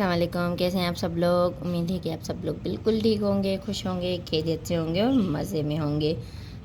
अस्सलाम वालेकुम। कैसे हैं आप सब लोग? उम्मीद है कि आप सब लोग बिल्कुल ठीक होंगे, खुश होंगे, खैरियत से होंगे और मज़े में होंगे।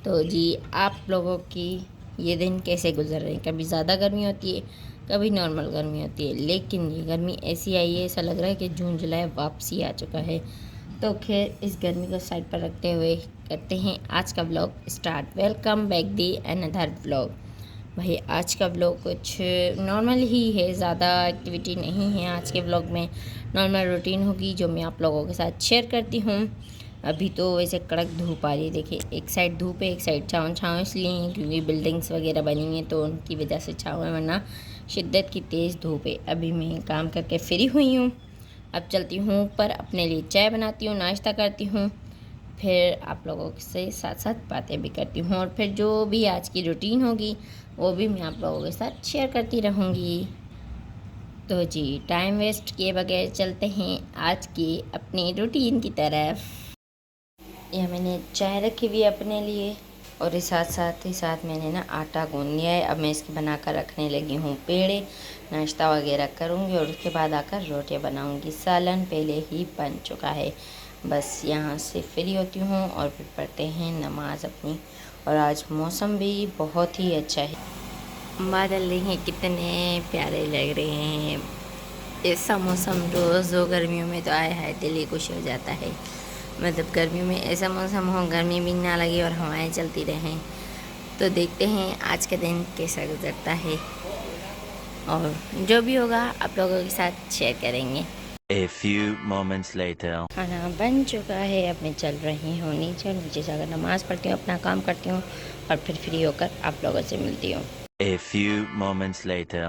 तो जी, आप लोगों की ये दिन कैसे गुजर रहे हैं? कभी ज़्यादा गर्मी होती है, कभी नॉर्मल गर्मी होती है, लेकिन ये गर्मी ऐसी आई है, ऐसा लग रहा है कि जून जुलाई वापसी आ चुका है। तो खैर, इस गर्मी को साइड पर रखते हुए करते हैं आज का blog start. Welcome back the another blog. भाई, आज का ब्लॉग कुछ नॉर्मल ही है, ज़्यादा एक्टिविटी नहीं है आज के ब्लॉग में। नॉर्मल रूटीन होगी जो मैं आप लोगों के साथ शेयर करती हूँ। अभी तो वैसे कड़क धूप आ रही है, देखिए एक साइड धूप है, एक साइड छाँव छाँव इसलिए क्योंकि बिल्डिंग्स वगैरह बनी हुई हैं तो उनकी वजह से छाँव है, वरना शिद्दत की तेज़ धूप है। अभी मैं काम करके फ्री हुई हूँ, अब चलती हूँ ऊपर, अपने लिए चाय बनाती हूँ, नाश्ता करती हूँ, फिर आप लोगों से साथ साथ बातें भी करती हूँ और फिर जो भी आज की रूटीन होगी वो भी मैं आप लोगों के साथ शेयर करती रहूँगी। तो जी, टाइम वेस्ट किए बगैर चलते हैं आज की अपनी रूटीन की तरफ। यह मैंने चाय रखी हुई है अपने लिए और इस साथ ही साथ मैंने ना आटा गूँध लिया है। अब मैं इसके बनाकर रखने लगी हूँ पेड़े। नाश्ता वगैरह करूँगी और उसके बाद आकर रोटियाँ बनाऊँगी। सालन पहले ही बन चुका है, बस यहाँ से फ्री होती हूँ और फिर पढ़ते हैं नमाज अपनी। और आज मौसम भी बहुत ही अच्छा है, बादल देखें कितने प्यारे लग रहे हैं। ऐसा मौसम रोज़ हो गर्मियों में तो आए हाय दिल ही खुश हो जाता है। मतलब गर्मियों में ऐसा मौसम हो, गर्मी भी ना लगे और हवाएं चलती रहें। तो देखते हैं आज का दिन कैसा गुजरता है और जो भी होगा आप लोगों के साथ शेयर करेंगे। A few moments later. खाना बन चुका है, अब मैं चल रही हूँ नीचे। नीचे जाकर नमाज़ पढ़ती हूँ, अपना काम करती हूँ और फिर फ्री होकर आप लोगों से मिलती हूँ। A few moments later.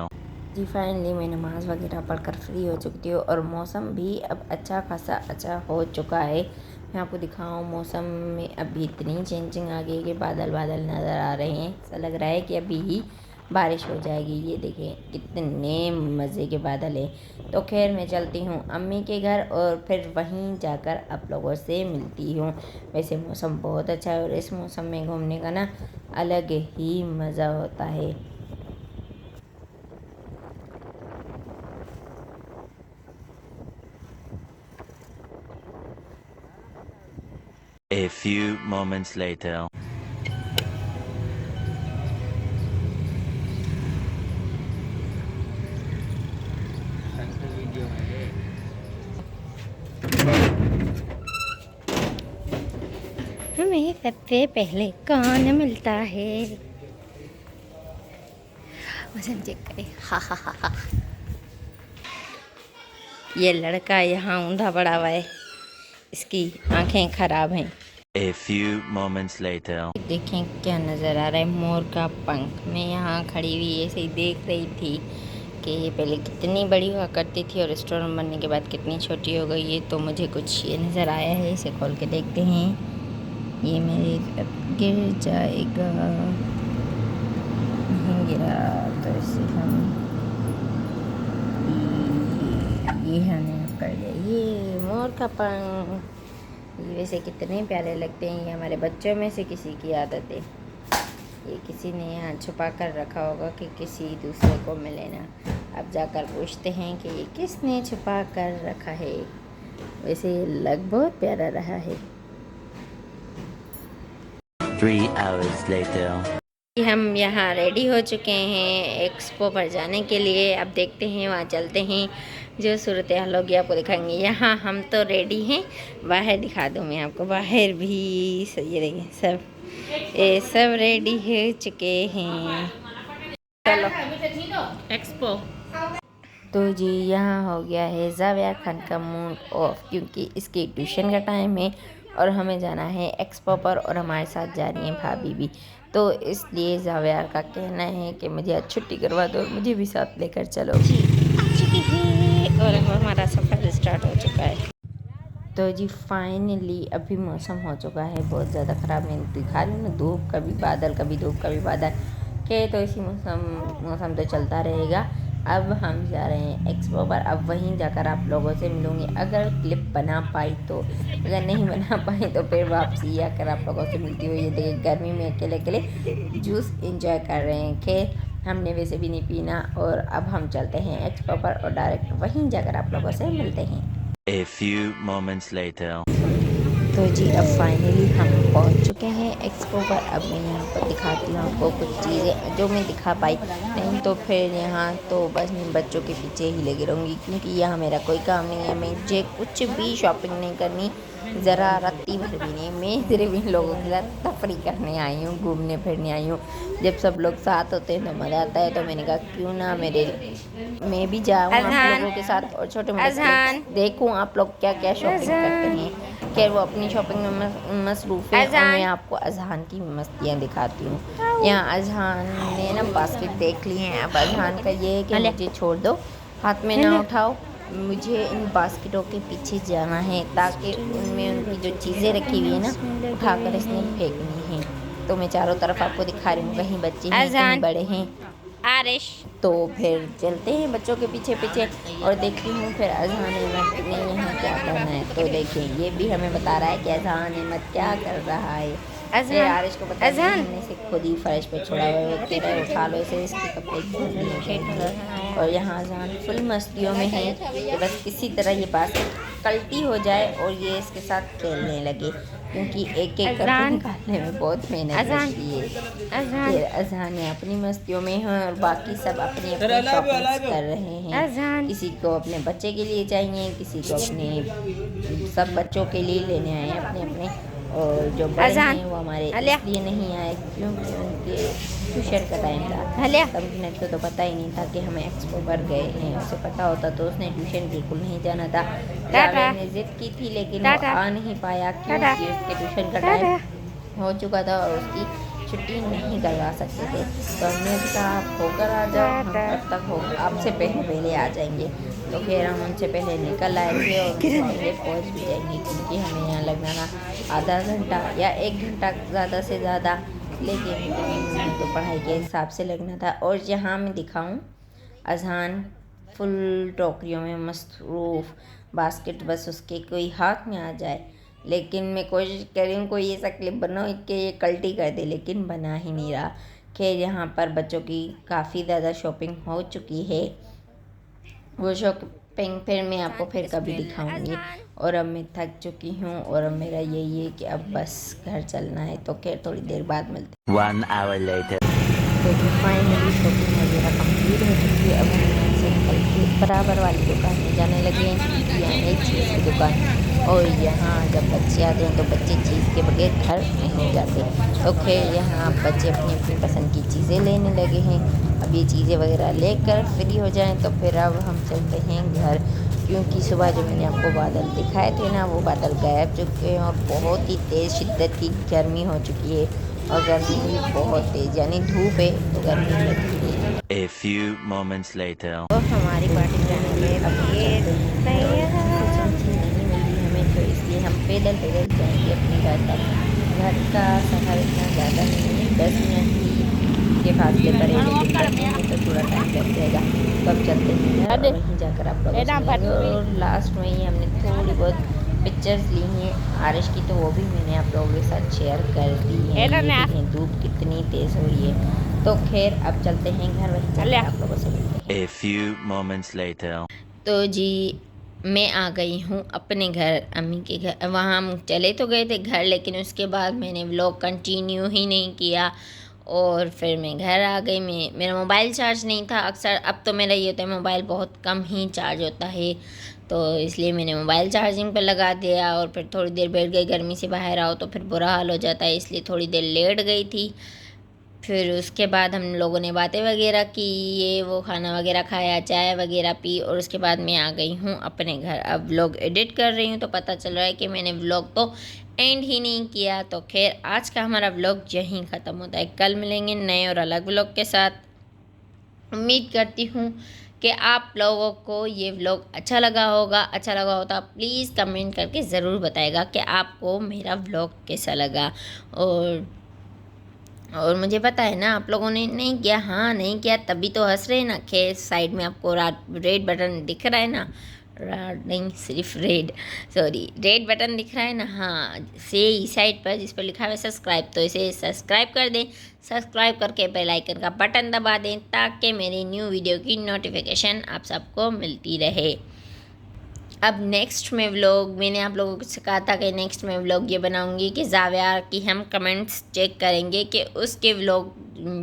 जी, फाइनली मैं नमाज़ वगैरह पढ़कर फ्री हो चुकी हूँ और मौसम भी अब अच्छा खासा अच्छा हो चुका है। मैं आपको दिखाऊँ, मौसम में अभी इतनी चेंजिंग आ गई है कि बादल बादल नज़र आ रहे हैं। ऐसा लग रहा है कि अभी ही बारिश हो जाएगी। ये देखें कितने मज़े के बादल हैं। तो खैर, मैं चलती हूँ अम्मी के घर और फिर वहीं जाकर आप लोगों से मिलती हूँ। वैसे मौसम बहुत अच्छा है और इस मौसम में घूमने का ना अलग ही मज़ा होता है। A few moments later. हमें सबसे पहले कौन मिलता है? मौसम चेक करें। हा हा हा हा। ये लड़का यहाँ ऊंधा पड़ा हुआ है, इसकी आंखें खराब हैं। A few moments later. देखें क्या नज़र आ रहा है, मोर का पंख। मैं यहाँ खड़ी हुई ऐसे ही देख रही थी कि ये पहले कितनी बड़ी हुआ करती थी और रेस्टोरेंट बनने के बाद कितनी छोटी हो गई है। तो मुझे कुछ ये नज़र आया है, इसे खोल के देखते हैं। ये मेरे अब गिर जाएगा, नहीं गिरा तो इसे हम ये हमने कर लिया। ये मोर का पंख, ये वैसे कितने प्यारे लगते हैं। ये हमारे बच्चों में से किसी की आदत है, ये किसी ने यहाँ छुपा कर रखा होगा कि किसी दूसरे को मिले ना। अब जाकर पूछते हैं कि ये किसने छुपा कर रखा है। वैसे लग बहुत प्यारा रहा है। 3 hours later. हम यहाँ रेडी हो चुके हैं एक्सपो पर जाने के लिए। अब देखते हैं, वहाँ चलते हैं, जो सूरत हाल होगी आपको दिखाएंगे। यहाँ हम तो रेडी हैं, बाहर दिखा दूँ मैं आपको। बाहर भी ये देखिए सब रेडी हो चुके हैं। चलो एक्सपो। तो जी, यहाँ हो गया है जाविया खान का मूड ऑफ क्योंकि इसकी ट्यूशन का टाइम है और हमें जाना है एक्सपो पर और हमारे साथ जा रही हैं भाभी भी। तो इसलिए जाविया का कहना है कि मुझे आज छुट्टी करवा दो और मुझे भी साथ लेकर चलो। जी आ चुकी है और अब हमारा सफ़र स्टार्ट हो चुका है। तो जी फाइनली अभी मौसम हो चुका है बहुत ज़्यादा ख़राब। मैं दिखा रही हूँ ना, धूप कभी बादल, कभी धूप कभी बादल के, तो इसी मौसम तो चलता रहेगा। अब हम जा रहे हैं एक्सपो पर, अब वहीं जाकर आप लोगों से मिलूँगी अगर क्लिप बना पाई तो। अगर नहीं बना पाई तो फिर वापसी आकर आप लोगों से मिलती हुई। ये देखिए गर्मी में अकेले अकेले जूस एंजॉय कर रहे हैं। खैर, हमने वैसे भी नहीं पीना। और अब हम चलते हैं एक्सपो पर और डायरेक्ट वहीं जाकर आप लोगों से मिलते हैं। A few moments later. तो जी अब फाइनली हम पहुंच चुके हैं एक्सपो पर। अब मैं यहाँ पर दिखाती हूँ आपको कुछ चीज़ें जो मैं दिखा पाई, नहीं तो फिर यहाँ तो बस मैं बच्चों के पीछे ही लगी रहूँगी, क्योंकि यहाँ मेरा कोई काम नहीं है। मुझे कुछ भी शॉपिंग नहीं करनी, ज़रा रत्ती भर भी नहीं। मैं सिर्फ इन लोगों के साथ तफरी करने आई हूँ, घूमने फिरने आई हूँ। जब सब लोग साथ होते हैं तो मज़ा आता है, तो मैंने कहा क्यों ना मैं भी जाऊँ आप लोगों के साथ और छोटे मोटे देखूँ आप लोग क्या क्या शॉपिंग करते हैं। खैर वो अपनी शॉपिंग में मसरूफ़ है और मैं आपको अजहान की मस्तियाँ दिखाती हूँ। यहाँ अजहान ने ना बास्केट देख ली हैं। अब अजहान का ये है कि मुझे छोड़ दो, हाथ में ना उठाओ, मुझे इन बास्केटों के पीछे जाना है, ताकि उनमें उनकी जो चीज़ें रखी हुई है ना उठाकर इसने फेंकनी है। तो मैं चारों तरफ आपको दिखा रही हूँ, कहीं बच्चे हैं कहीं बड़े हैं। आरिश तो फिर चलते हैं बच्चों के पीछे पीछे और देखती हूँ फिर अजहान अहमद ने यहाँ क्या करना है। तो देखिए ये भी हमें बता रहा है कि अजहान अहमद क्या कर रहा है। आरिश को पता नहीं, हमने इसे खुद ही फर्श पे छोड़ा हुआ है, कह रहे उठा लो इसे, इसके कपड़े खूब नहीं। और यहाँ अजहान फुल मस्तियों में है कि बस किसी तरह ये बास्केट कल्टी हो जाए और ये इसके साथ खेलने लगे, क्योंकि एक एक करके निकालने में बहुत मेहनत लगती है। फिर अजहान अपनी मस्तियों में है और बाकी सब अपनी अपनी शॉपिंग कर रहे हैं। किसी को अपने बच्चे के लिए चाहिए, किसी को अपने, सब बच्चों के लिए लेने आए हैं अपने अपने। और जो बड़े हैं वो हमारे इसलिए नहीं आए क्योंकि उनके ट्यूशन का टाइम था। तमकीनत को तो पता ही नहीं था कि हम एक्सपो पर गए हैं, उसे पता होता तो उसने ट्यूशन बिल्कुल नहीं जाना था। राविया ने जिद की थी लेकिन वो आ नहीं पाया क्योंकि उसके ट्यूशन का टाइम हो चुका था और उसकी छुट्टी नहीं करवा सकते थे। तो हमने कहा आप होकर आ जाओ, हम कब तक हो, आपसे पहले आ जाएंगे। तो फिर हम उनसे पहले निकल आएंगे और उनसे पहले पहुँच भी जाएंगे, क्योंकि हमें यहाँ लगना था आधा घंटा या 1 घंटा ज़्यादा से ज़्यादा, लेकिन तो पढ़ाई के हिसाब से लगना था। और यहाँ मैं दिखाऊँ अजहान फुल टोकरियों में मसरूफ़, बास्केट बस उसके कोई हाथ में आ जाए। लेकिन मैं कोशिश कर रही हूँ कोई ऐसा क्लिप बनाओ कि ये कल्टी कर दे, लेकिन बना ही नहीं रहा। खैर यहाँ पर बच्चों की काफ़ी ज़्यादा शॉपिंग हो चुकी है। वो शॉपिंग फिर मैं आपको फिर कभी दिखाऊंगी। और अब मैं थक चुकी हूँ और अब मेरा यही है कि अब बस घर चलना है। तो खैर थोड़ी देर बाद मिलते 1 hour later. तो फाइनली शॉपिंग वगैरह कंप्लीट हो चुकी है। अब हम यहाँ से निकल के बराबर वाली दुकान में जाने लगे हैं, क्योंकि यहाँ एक चीज़ की दुकान। और यहाँ जब बच्चे आते हैं तो बच्चे चीज़ के बगैर घर नहीं जाते। तो खैर यहाँ बच्चे अपनी अपनी पसंद की चीज़ें लेने लगे हैं। अब ये चीज़ें वगैरह लेकर फ्री हो जाएं तो फिर अब हम चलते हैं घर, क्योंकि सुबह जो मैंने आपको बादल दिखाए थे ना वो बादल गायब चुके हैं और बहुत ही तेज़ शिद्दत की गर्मी हो चुकी है। और गर्मी भी बहुत तेज़, यानी धूप है तो गर्मी लग रही है। A few moments later. और हमारी पार्टी जाने में अब ये नहीं मिली हमें, तो इसलिए हम पैदल जाएंगे अपने घर तक। घर का सफ़र इतना ज़्यादा नहीं है, 10 मिनट ही के फासले पर है, लेकिन 10 मिनट में तो थोड़ा टाइम लग जाएगा। तो अब चलते हैं घर और वहीं जाकर आप लोग मिलेंगे। और लास्ट में ही हमने थोड़ी बहुत पिक्चर्स ली हैं आरिश की, तो वो भी मैंने आप लोगों के साथ शेयर कर दी है। देखें धूप कितनी तेज़ हो रही है। तो खैर अब चलते हैं घर, वहीं जाकर आप लोगों से मिलते हैं। A few moments later. तो जी मैं आ गई हूँ अपने घर, अम्मी के घर। वहाँ हम चले तो गए थे घर, लेकिन उसके बाद मैंने व्लॉग कंटिन्यू ही नहीं किया। और फिर मैं घर आ गई। मेरा मोबाइल चार्ज नहीं था। अक्सर अब तो मेरा ये होता है मोबाइल बहुत कम ही चार्ज होता है, तो इसलिए मैंने मोबाइल चार्जिंग पर लगा दिया और फिर थोड़ी देर बैठ गई। गर्मी से बाहर आओ तो फिर बुरा हाल हो जाता है, इसलिए थोड़ी देर लेट गई थी। फिर उसके बाद हम लोगों ने बातें वगैरह की, ये वो खाना वगैरह खाया, चाय वगैरह पी, और उसके बाद मैं आ गई हूँ अपने घर। अब व्लॉग एडिट कर रही हूँ तो पता चल रहा है कि मैंने व्लॉग तो एंड ही नहीं किया। तो खैर आज का हमारा व्लॉग यहीं ख़त्म होता है। कल मिलेंगे नए और अलग व्लॉग के साथ। उम्मीद करती हूँ कि आप लोगों को ये व्लॉग अच्छा लगा होगा। अच्छा लगा हो तो आप प्लीज़ कमेंट करके ज़रूर बताएगा कि आपको मेरा व्लॉग कैसा लगा। और मुझे पता है ना आप लोगों ने नहीं किया, हाँ नहीं किया तभी तो हंस रहे ना। खैर साइड में आपको रेड बटन दिख रहा है ना, नहीं, सिर्फ रेड बटन दिख रहा है ना, हाँ सही साइड पर जिस पर लिखा हुआ है सब्सक्राइब, तो इसे सब्सक्राइब कर दें। सब्सक्राइब करके बेल आइकन का बटन दबा दें ताकि मेरी न्यू वीडियो की नोटिफिकेशन आप सबको मिलती रहे। अब नेक्स्ट में व्लॉग मैंने आप लोगों से कहा था कि नेक्स्ट में व्लॉग ये बनाऊंगी कि जाविया की हम कमेंट्स चेक करेंगे कि उसके व्लॉग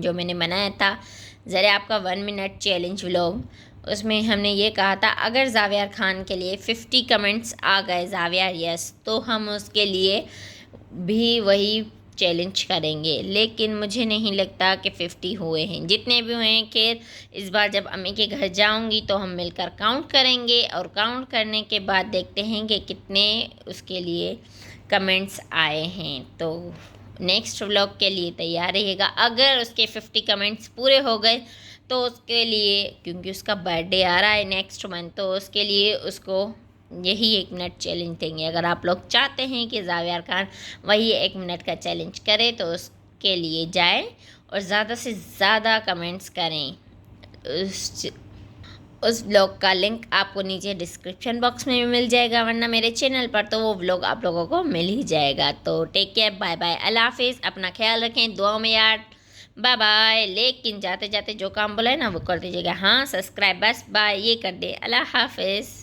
जो मैंने बनाया था ज़रा आपका 1 मिनट चैलेंज व्लॉग, उसमें हमने ये कहा था अगर जाविया खान के लिए 50 कमेंट्स आ गए जाविया यस, तो हम उसके लिए भी वही चैलेंज करेंगे। लेकिन मुझे नहीं लगता कि 50 हुए हैं, जितने भी हुए हैं खैर इस बार जब अम्मी के घर जाऊंगी तो हम मिलकर काउंट करेंगे और काउंट करने के बाद देखते हैं कि कितने उसके लिए कमेंट्स आए हैं। तो नेक्स्ट व्लॉग के लिए तैयार रहिएगा। अगर उसके 50 कमेंट्स पूरे हो गए तो उसके लिए, क्योंकि उसका बर्थडे आ रहा है नेक्स्ट मंथ, तो उसके लिए उसको यही 1 मिनट चैलेंज देंगे। अगर आप लोग चाहते हैं कि जाविया खान वही 1 मिनट का चैलेंज करे तो उसके लिए जाएं और ज़्यादा से ज़्यादा कमेंट्स करें। उस व्लॉग का लिंक आपको नीचे डिस्क्रिप्शन बॉक्स में भी मिल जाएगा, वरना मेरे चैनल पर तो वो व्लॉग आप लोगों को मिल ही जाएगा। तो टेक केयर, बाय बाय, अल्लाह हाफिज़, अपना ख्याल रखें, दुआ में याद, बाय बाय। लेकिन जाते जाते जो काम बोला है ना वो कर दीजिएगा, हाँ सब्सक्राइब बस बाय ये कर दे, अल्लाह हाफिज़।